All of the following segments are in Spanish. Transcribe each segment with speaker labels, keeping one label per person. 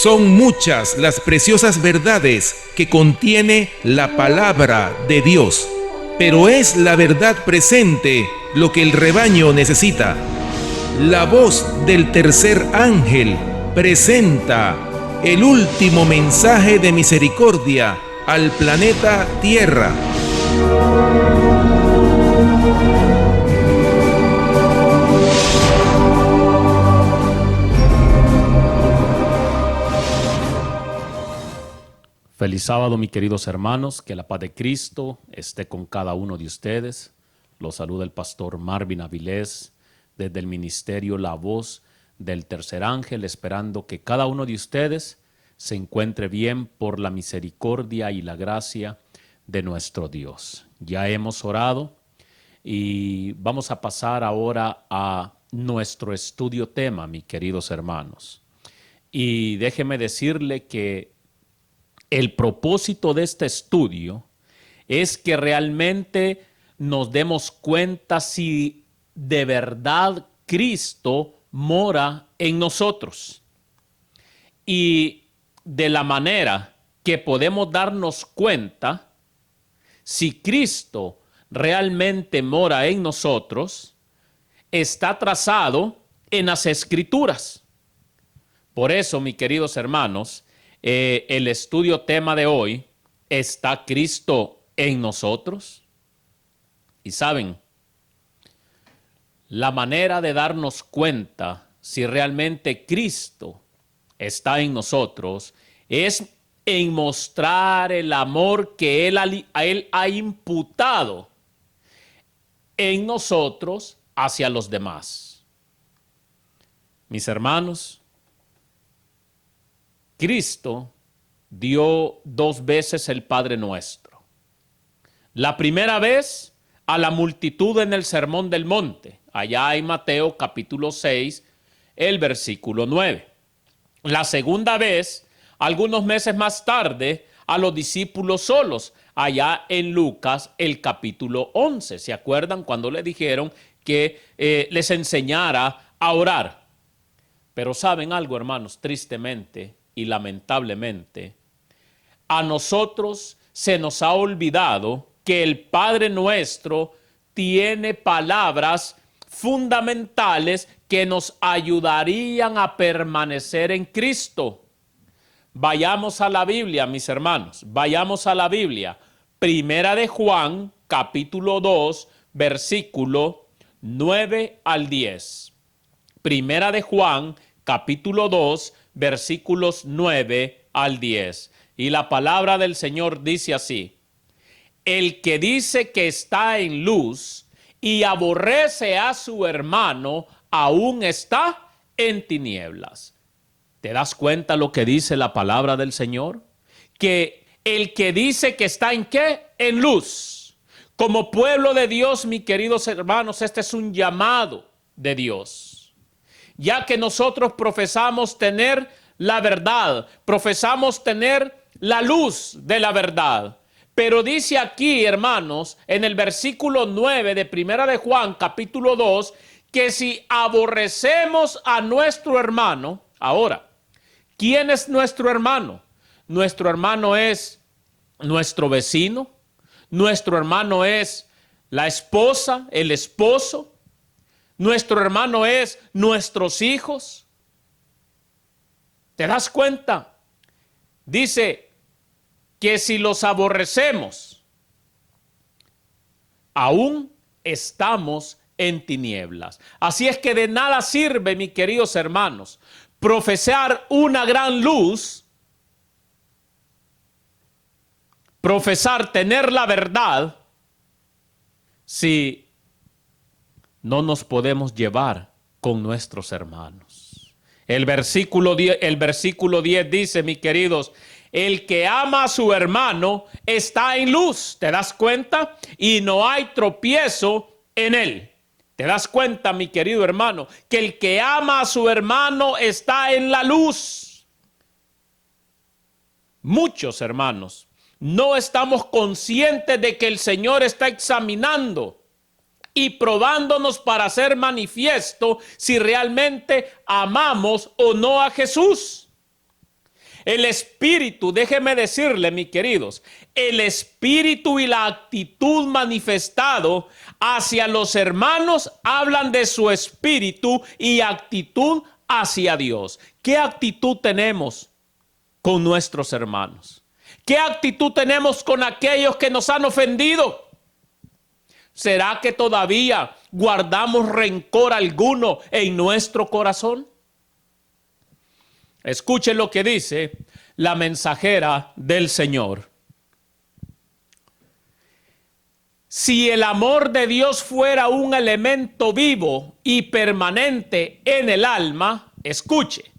Speaker 1: Son muchas las preciosas verdades que contiene la palabra de Dios, pero es la verdad presente lo que el rebaño necesita. La voz del tercer ángel presenta el último mensaje de misericordia al planeta Tierra.
Speaker 2: Feliz sábado, mis queridos hermanos, que la paz de Cristo esté con cada uno de ustedes. Los saluda el pastor Marvin Avilés desde el ministerio La Voz del Tercer Ángel, esperando que cada uno de ustedes se encuentre bien por la misericordia y la gracia de nuestro Dios. Ya hemos orado y vamos a pasar ahora a nuestro estudio tema, mis queridos hermanos. Y déjeme decirle que el propósito de este estudio es que realmente nos demos cuenta si de verdad Cristo mora en nosotros. Y de la manera que podemos darnos cuenta si Cristo realmente mora en nosotros está trazado en las Escrituras. Por eso, mis queridos hermanos, el estudio tema de hoy, ¿está Cristo en nosotros? Y saben, la manera de darnos cuenta si realmente Cristo está en nosotros es en mostrar el amor que Él ha imputado en nosotros hacia los demás. Mis hermanos, Cristo dio 2 veces el Padre Nuestro. La primera vez a la multitud en el Sermón del Monte, allá en Mateo capítulo 6, el versículo 9. La segunda vez, algunos meses más tarde, a los discípulos solos, allá en Lucas el capítulo 11. ¿Se acuerdan cuando le dijeron que les enseñara a orar? Pero ¿saben algo, hermanos? Tristemente y lamentablemente, a nosotros se nos ha olvidado que el Padre Nuestro tiene palabras fundamentales que nos ayudarían a permanecer en Cristo. Vayamos a la Biblia, mis hermanos, vayamos a la Biblia. Primera de Juan, capítulo 2, versículo 9 al 10. Primera de Juan, capítulo 2, versículos 9 al 10. Y la palabra del Señor dice así: el que dice que está en luz y aborrece a su hermano, aún está en tinieblas. ¿Te das cuenta lo que dice la palabra del Señor? Que el que dice que está en ¿qué? En luz. Como pueblo de Dios, mis queridos hermanos, este es un llamado de Dios. Ya que nosotros profesamos tener la verdad, profesamos tener la luz de la verdad. Pero dice aquí, hermanos, en el versículo 9 de Primera de Juan, capítulo 2, que si aborrecemos a nuestro hermano, ahora, ¿quién es nuestro hermano? Nuestro hermano es nuestro vecino, nuestro hermano es la esposa, el esposo, nuestro hermano es nuestros hijos. ¿Te das cuenta? Dice que si los aborrecemos, aún estamos en tinieblas. Así es que de nada sirve, mis queridos hermanos, profesar una gran luz, profesar tener la verdad, si no nos podemos llevar con nuestros hermanos. El versículo 10 dice, mis queridos, el que ama a su hermano está en luz. ¿Te das cuenta? Y no hay tropiezo en él. ¿Te das cuenta, mi querido hermano? Que el que ama a su hermano está en la luz. Muchos hermanos no estamos conscientes de que el Señor está examinando y probándonos para hacer manifiesto si realmente amamos o no a Jesús. El espíritu, déjeme decirle, mis queridos, el espíritu y la actitud manifestado hacia los hermanos hablan de su espíritu y actitud hacia Dios. ¿Qué actitud tenemos con nuestros hermanos? ¿Qué actitud tenemos con aquellos que nos han ofendido? ¿Será que todavía guardamos rencor alguno en nuestro corazón? Escuchen lo que dice la mensajera del Señor. Si el amor de Dios fuera un elemento vivo y permanente en el alma, escuche,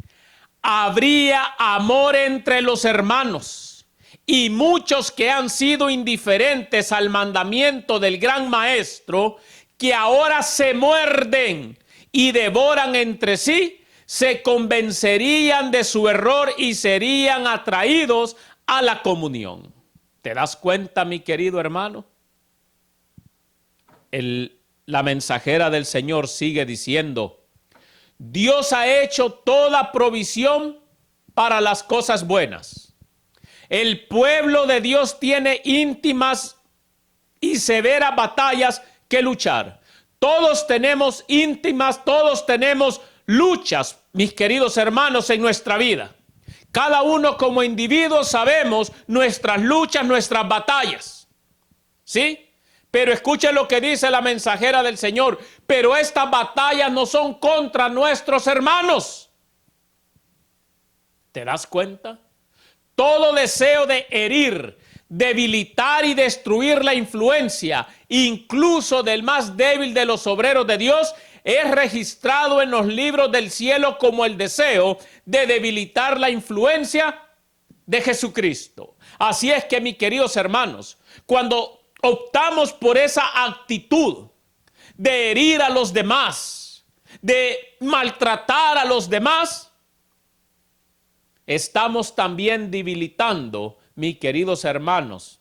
Speaker 2: habría amor entre los hermanos. Y muchos que han sido indiferentes al mandamiento del gran maestro, que ahora se muerden y devoran entre sí, se convencerían de su error y serían atraídos a la comunión. ¿Te das cuenta, mi querido hermano? La mensajera del Señor sigue diciendo, Dios ha hecho toda provisión para las cosas buenas. El pueblo de Dios tiene íntimas y severas batallas que luchar. Todos tenemos íntimas, todos tenemos luchas, mis queridos hermanos, en nuestra vida. Cada uno como individuo sabemos nuestras luchas, nuestras batallas. ¿Sí? Pero escuchen lo que dice la mensajera del Señor. Pero estas batallas no son contra nuestros hermanos. ¿Te das cuenta? Todo deseo de herir, debilitar y destruir la influencia, incluso del más débil de los obreros de Dios, es registrado en los libros del cielo como el deseo de debilitar la influencia de Jesucristo. Así es que, mis queridos hermanos, cuando optamos por esa actitud de herir a los demás, de maltratar a los demás, estamos también debilitando, mis queridos hermanos,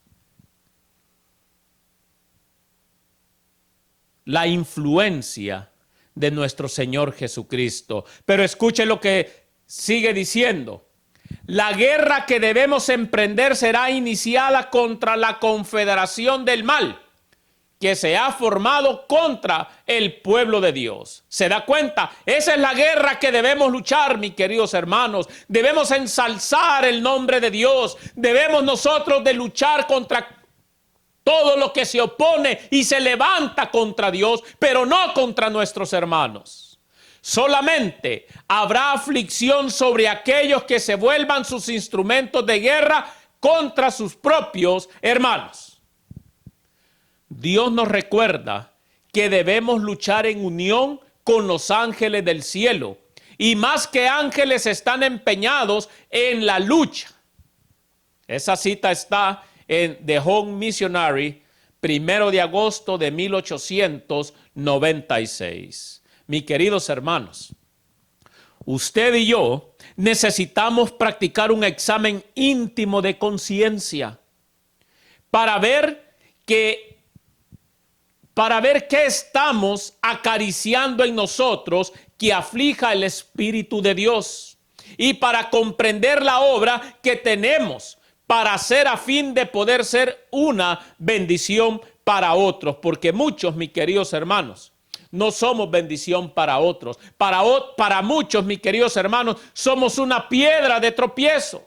Speaker 2: la influencia de nuestro Señor Jesucristo. Pero escuche lo que sigue diciendo. La guerra que debemos emprender será iniciada contra la confederación del mal que se ha formado contra el pueblo de Dios. ¿Se da cuenta? Esa es la guerra que debemos luchar, mis queridos hermanos. Debemos ensalzar el nombre de Dios. Debemos nosotros de luchar contra todo lo que se opone y se levanta contra Dios, pero no contra nuestros hermanos. Solamente habrá aflicción sobre aquellos que se vuelvan sus instrumentos de guerra contra sus propios hermanos. Dios nos recuerda que debemos luchar en unión con los ángeles del cielo. Y más que ángeles están empeñados en la lucha. Esa cita está en The Home Missionary, 1 de agosto de 1896. Mis queridos hermanos, usted y yo necesitamos practicar un examen íntimo de conciencia para ver qué estamos acariciando en nosotros que aflija el Espíritu de Dios, y para comprender la obra que tenemos para hacer a fin de poder ser una bendición para otros, porque muchos, mis queridos hermanos, no somos bendición para otros. Para muchos, mis queridos hermanos, somos una piedra de tropiezo.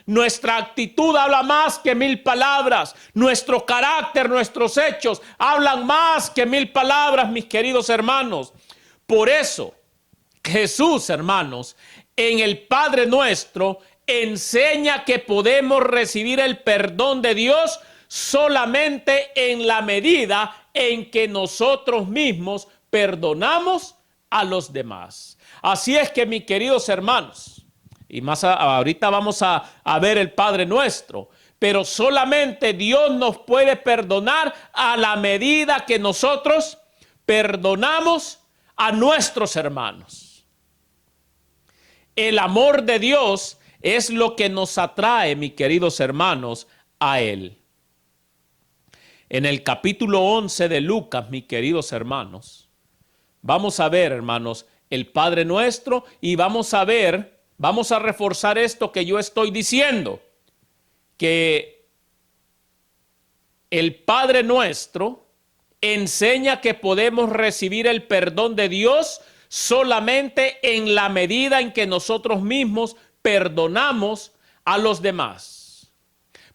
Speaker 2: Nuestra actitud habla más que 1000 palabras. Nuestro carácter, nuestros hechos hablan más que 1000 palabras, mis queridos hermanos. Por eso, Jesús, hermanos, en el Padre Nuestro, enseña que podemos recibir el perdón de Dios solamente en la medida en que nosotros mismos perdonamos a los demás. Así es que, mis queridos hermanos, y más ahorita vamos a ver el Padre Nuestro, pero solamente Dios nos puede perdonar a la medida que nosotros perdonamos a nuestros hermanos. El amor de Dios es lo que nos atrae, mis queridos hermanos, a Él. En el capítulo 11 de Lucas, mis queridos hermanos, vamos a ver, hermanos, el Padre Nuestro, y vamos a ver vamos a reforzar esto que yo estoy diciendo, que el Padre Nuestro enseña que podemos recibir el perdón de Dios solamente en la medida en que nosotros mismos perdonamos a los demás.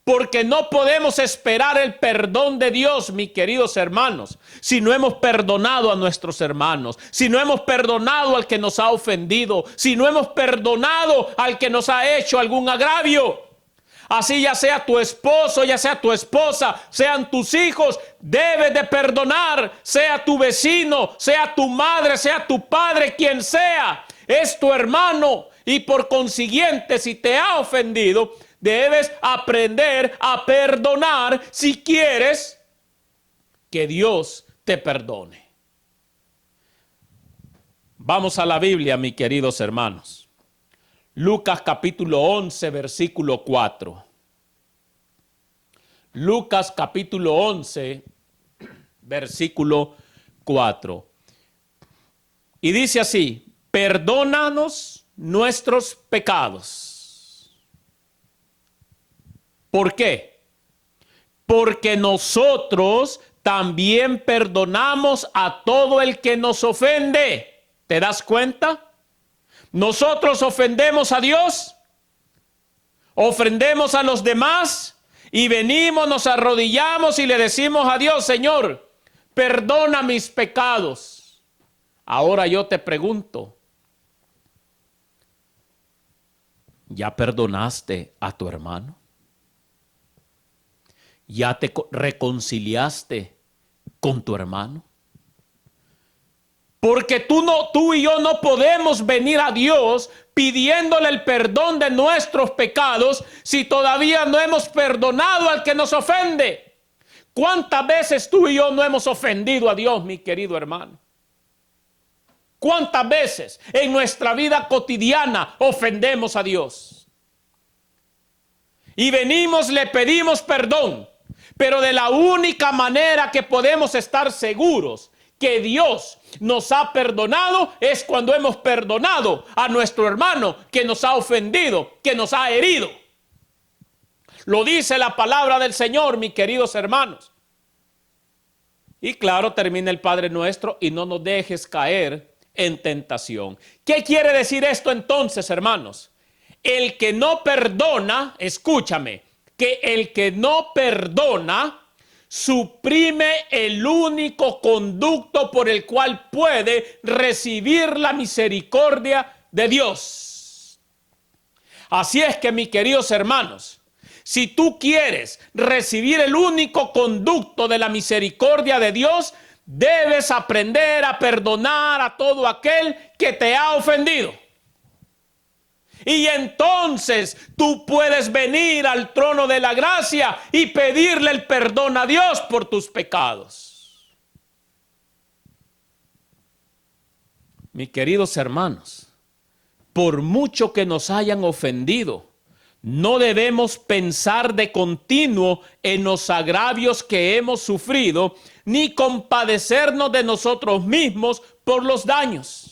Speaker 2: Porque no podemos esperar el perdón de Dios, mis queridos hermanos, si no hemos perdonado a nuestros hermanos, si no hemos perdonado al que nos ha ofendido, si no hemos perdonado al que nos ha hecho algún agravio. Así ya sea tu esposo, ya sea tu esposa, sean tus hijos, debes de perdonar, sea tu vecino, sea tu madre, sea tu padre, quien sea, es tu hermano. Y por consiguiente, si te ha ofendido, debes aprender a perdonar si quieres que Dios te perdone. Vamos a la Biblia, mis queridos hermanos. Lucas capítulo 11, versículo 4. Lucas capítulo 11, versículo 4. Y dice así: perdónanos nuestros pecados. ¿Por qué? Porque nosotros también perdonamos a todo el que nos ofende. ¿Te das cuenta? Nosotros ofendemos a Dios, ofendemos a los demás y venimos, nos arrodillamos y le decimos a Dios: Señor, perdona mis pecados. Ahora yo te pregunto, ¿ya perdonaste a tu hermano? ¿Ya te reconciliaste con tu hermano? Porque tú y yo no podemos venir a Dios pidiéndole el perdón de nuestros pecados si todavía no hemos perdonado al que nos ofende. ¿Cuántas veces tú y yo no hemos ofendido a Dios, mi querido hermano? ¿Cuántas veces en nuestra vida cotidiana ofendemos a Dios? Y venimos, le pedimos perdón. Pero de la única manera que podemos estar seguros que Dios nos ha perdonado es cuando hemos perdonado a nuestro hermano que nos ha ofendido, que nos ha herido. Lo dice la palabra del Señor, mis queridos hermanos. Y claro, termina el Padre Nuestro: y no nos dejes caer en tentación. ¿Qué quiere decir esto entonces, hermanos? El que no perdona, escúchame, que el que no perdona suprime el único conducto por el cual puede recibir la misericordia de Dios. Así es que, mis queridos hermanos, si tú quieres recibir el único conducto de la misericordia de Dios, debes aprender a perdonar a todo aquel que te ha ofendido. Y entonces tú puedes venir al trono de la gracia y pedirle el perdón a Dios por tus pecados. Mis queridos hermanos, por mucho que nos hayan ofendido, no debemos pensar de continuo en los agravios que hemos sufrido, ni compadecernos de nosotros mismos por los daños.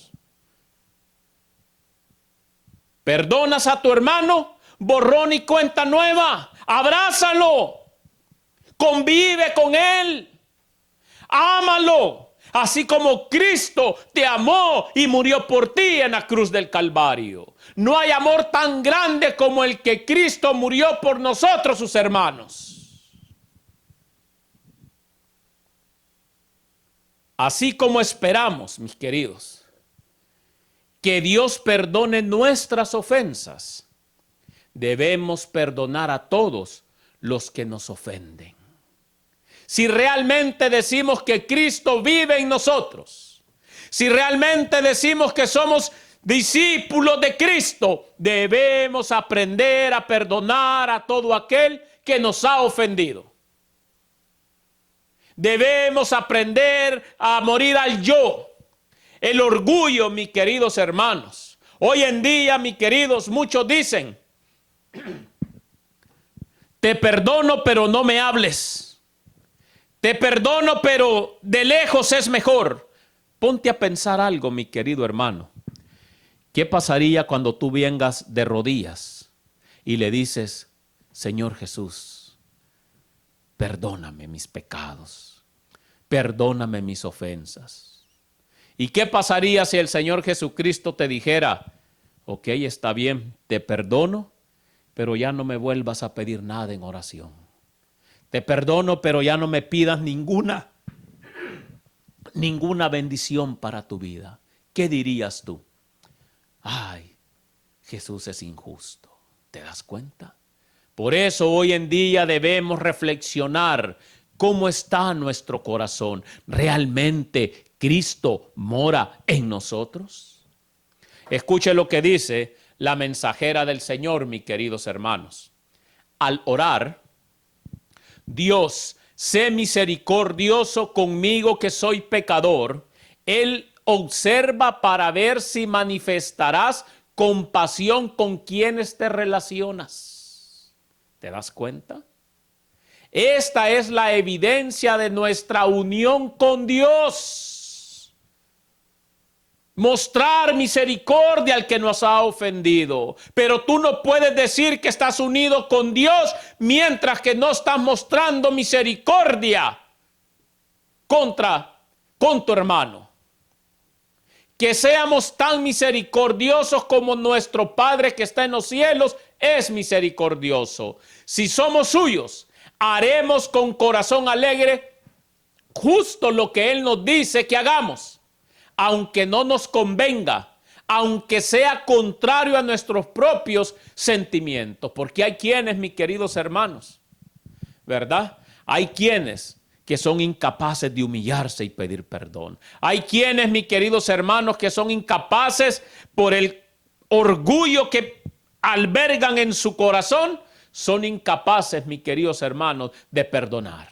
Speaker 2: ¿Perdonas a tu hermano? Borrón y cuenta nueva. Abrázalo. Convive con él. Ámalo. Así como Cristo te amó y murió por ti en la cruz del Calvario. No hay amor tan grande como el que Cristo murió por nosotros, sus hermanos. Así como esperamos, mis queridos, que Dios perdone nuestras ofensas, debemos perdonar a todos los que nos ofenden. Si realmente decimos que Cristo vive en nosotros, si realmente decimos que somos discípulos de Cristo, debemos aprender a perdonar a todo aquel que nos ha ofendido. Debemos aprender a morir al yo. El orgullo, mis queridos hermanos. Hoy en día, mis queridos, muchos dicen: te perdono, pero no me hables. Te perdono, pero de lejos es mejor. Ponte a pensar algo, mi querido hermano. ¿Qué pasaría cuando tú vengas de rodillas y le dices, Señor Jesús, perdóname mis pecados, perdóname mis ofensas? ¿Y qué pasaría si el Señor Jesucristo te dijera, ok, está bien, te perdono, pero ya no me vuelvas a pedir nada en oración? Te perdono, pero ya no me pidas ninguna bendición para tu vida. ¿Qué dirías tú? Ay, Jesús es injusto. ¿Te das cuenta? Por eso hoy en día debemos reflexionar cómo está nuestro corazón. ¿Realmente Cristo mora en nosotros? Escuche lo que dice la mensajera del Señor, mis queridos hermanos. Al orar, Dios, sé misericordioso conmigo que soy pecador. Él observa para ver si manifestarás compasión con quienes te relacionas. ¿Te das cuenta? Esta es la evidencia de nuestra unión con Dios. Mostrar misericordia al que nos ha ofendido. Pero tú no puedes decir que estás unido con Dios mientras que no estás mostrando misericordia con tu hermano. Que seamos tan misericordiosos como nuestro Padre que está en los cielos es misericordioso. Si somos suyos, haremos con corazón alegre justo lo que Él nos dice que hagamos. Aunque no nos convenga, aunque sea contrario a nuestros propios sentimientos. Porque hay quienes, mis queridos hermanos, ¿verdad? Hay quienes que son incapaces de humillarse y pedir perdón. Hay quienes, mis queridos hermanos, que son incapaces por el orgullo que albergan en su corazón, son incapaces, mis queridos hermanos, de perdonar.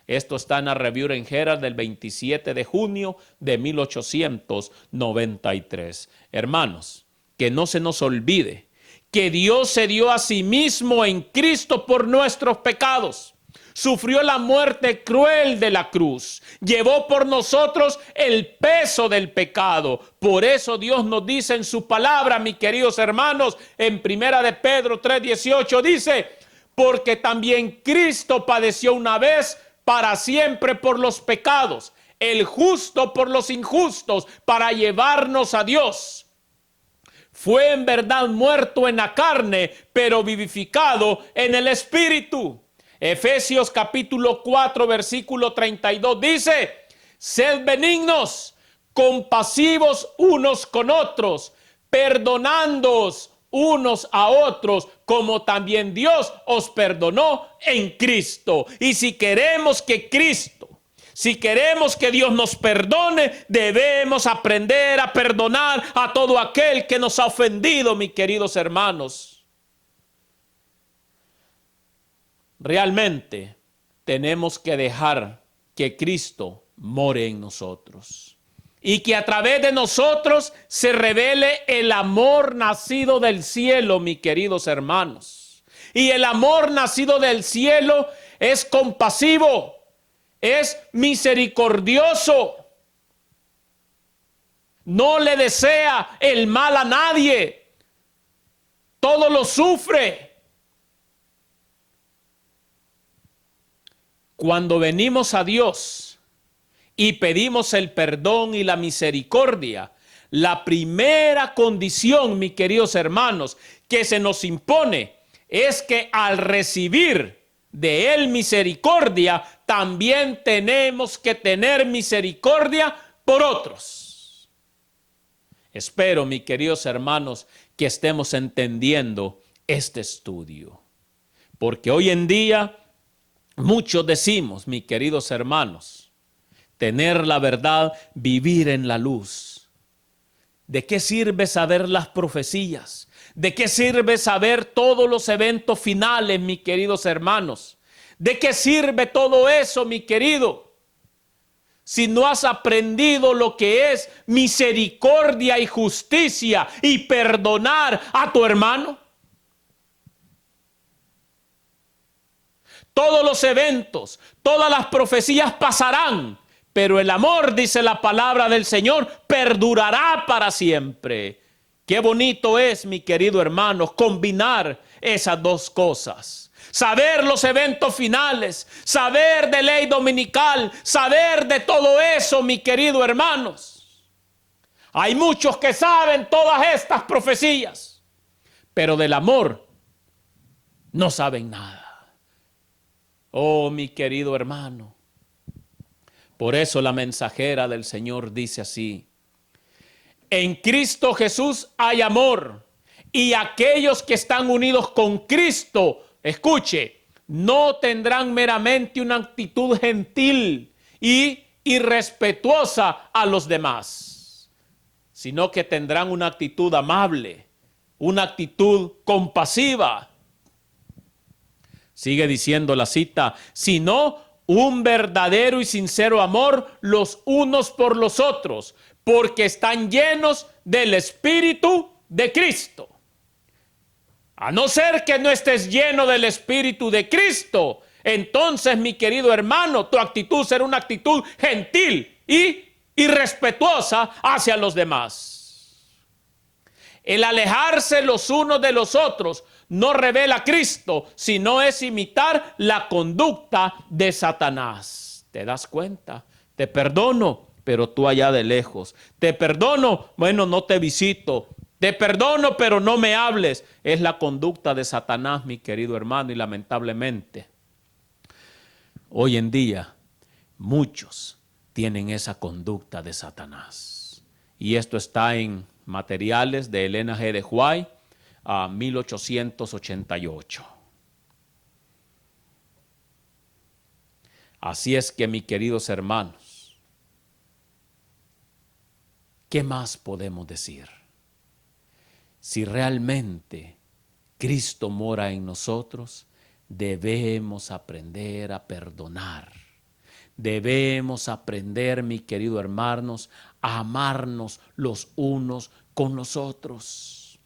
Speaker 2: Esto está en la Review en Herald del 27 de junio de 1893. Hermanos, que no se nos olvide que Dios se dio a sí mismo en Cristo por nuestros pecados. Sufrió la muerte cruel de la cruz. Llevó por nosotros el peso del pecado. Por eso Dios nos dice en su palabra, mis queridos hermanos, en 1 de Pedro 3:18 dice, porque también Cristo padeció una vez para siempre por los pecados, el justo por los injustos, para llevarnos a Dios. Fue en verdad muerto en la carne, pero vivificado en el Espíritu. Efesios capítulo 4, versículo 32 dice, sed benignos, compasivos unos con otros, perdonándoos unos a otros, como también Dios os perdonó en Cristo. Y si queremos que Dios nos perdone, debemos aprender a perdonar a todo aquel que nos ha ofendido, mis queridos hermanos. Realmente tenemos que dejar que Cristo more en nosotros. Y que a través de nosotros se revele el amor nacido del cielo, mis queridos hermanos. Y el amor nacido del cielo es compasivo, es misericordioso. No le desea el mal a nadie. Todo lo sufre. Cuando venimos a Dios y pedimos el perdón y la misericordia, la primera condición, mis queridos hermanos, que se nos impone es que al recibir de Él misericordia, también tenemos que tener misericordia por otros. Espero, mis queridos hermanos, que estemos entendiendo este estudio. Porque hoy en día muchos decimos, mis queridos hermanos, tener la verdad, vivir en la luz. ¿De qué sirve saber las profecías? ¿De qué sirve saber todos los eventos finales, mis queridos hermanos? ¿De qué sirve todo eso, mi querido? Si no has aprendido lo que es misericordia y justicia y perdonar a tu hermano. Todos los eventos, todas las profecías pasarán, pero el amor, dice la palabra del Señor, perdurará para siempre. Qué bonito es, mi querido hermano, combinar esas dos cosas. Saber los eventos finales, saber de ley dominical, saber de todo eso, mi querido hermanos. Hay muchos que saben todas estas profecías, pero del amor no saben nada. Oh, mi querido hermano. Por eso la mensajera del Señor dice así: en Cristo Jesús hay amor, y aquellos que están unidos con Cristo, escuche, no tendrán meramente una actitud gentil y irrespetuosa a los demás, sino que tendrán una actitud amable, una actitud compasiva. Sigue diciendo la cita, sino un verdadero y sincero amor los unos por los otros, porque están llenos del Espíritu de Cristo. A no ser que no estés lleno del Espíritu de Cristo, entonces, mi querido hermano, tu actitud será una actitud gentil y irrespetuosa hacia los demás. El alejarse los unos de los otros no revela a Cristo, sino es imitar la conducta de Satanás. ¿Te das cuenta? Te perdono, pero tú allá de lejos. Te perdono, bueno, no te visito. Te perdono, pero no me hables. Es la conducta de Satanás, mi querido hermano, y lamentablemente, hoy en día, muchos tienen esa conducta de Satanás. Y esto está en materiales de Elena G. de White, a 1888. Así es que, mis queridos hermanos, ¿qué más podemos decir? Si realmente Cristo mora en nosotros, debemos aprender a perdonar. Debemos aprender, mis queridos hermanos, a amarnos los unos con los otros.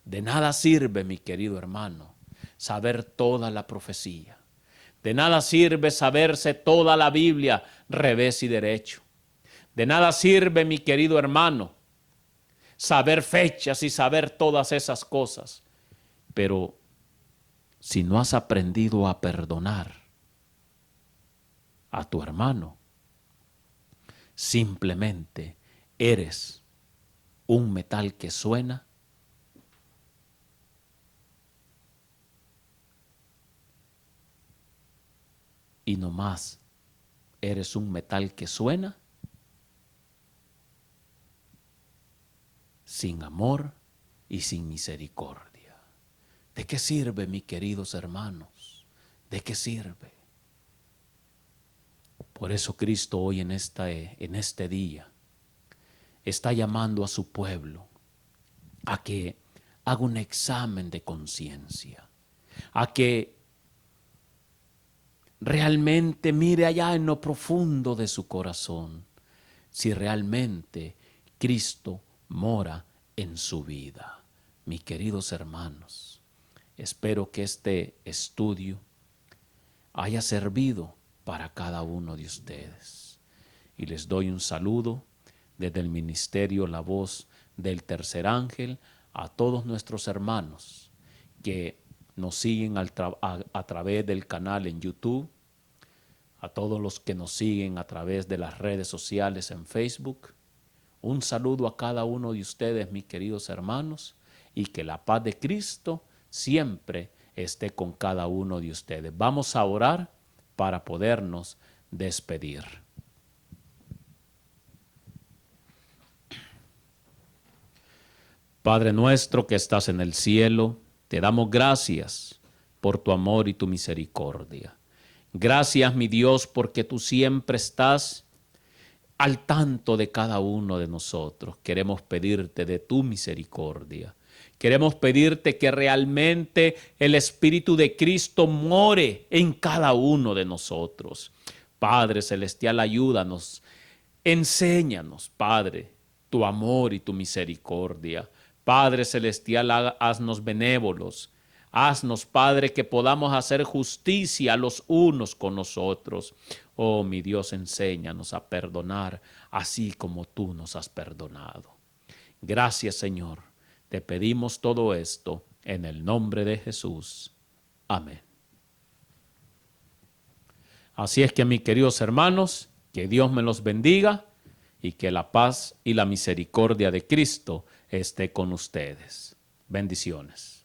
Speaker 2: De nada sirve, mi querido hermano, saber toda la profecía. De nada sirve saberse toda la Biblia, revés y derecho. De nada sirve, mi querido hermano, saber fechas y saber todas esas cosas. Pero si no has aprendido a perdonar a tu hermano, simplemente eres un metal que suena y nomás eres un metal que suena sin amor y sin misericordia. ¿De qué sirve, mis queridos hermanos? ¿De qué sirve? Por eso Cristo hoy en este día está llamando a su pueblo a que haga un examen de conciencia, a que realmente mire allá en lo profundo de su corazón si realmente Cristo mora en su vida. Mis queridos hermanos, espero que este estudio haya servido para cada uno de ustedes. Y les doy un saludo desde el ministerio La Voz del Tercer Ángel a todos nuestros hermanos que nos siguen a través del canal en YouTube, a todos los que nos siguen a través de las redes sociales en Facebook. Un saludo a cada uno de ustedes, mis queridos hermanos, y que la paz de Cristo siempre esté con cada uno de ustedes. Vamos a orar para podernos despedir. Padre nuestro que estás en el cielo, te damos gracias por tu amor y tu misericordia. Gracias, mi Dios, porque tú siempre estás al tanto de cada uno de nosotros. Queremos pedirte de tu misericordia. Queremos pedirte que realmente el Espíritu de Cristo more en cada uno de nosotros. Padre Celestial, ayúdanos, enséñanos, Padre, tu amor y tu misericordia. Padre Celestial, haznos benévolos. Haznos, Padre, que podamos hacer justicia los unos con los otros. Oh, mi Dios, enséñanos a perdonar así como tú nos has perdonado. Gracias, Señor. Te pedimos todo esto en el nombre de Jesús. Amén. Así es que, mis queridos hermanos, que Dios me los bendiga y que la paz y la misericordia de Cristo esté con ustedes. Bendiciones.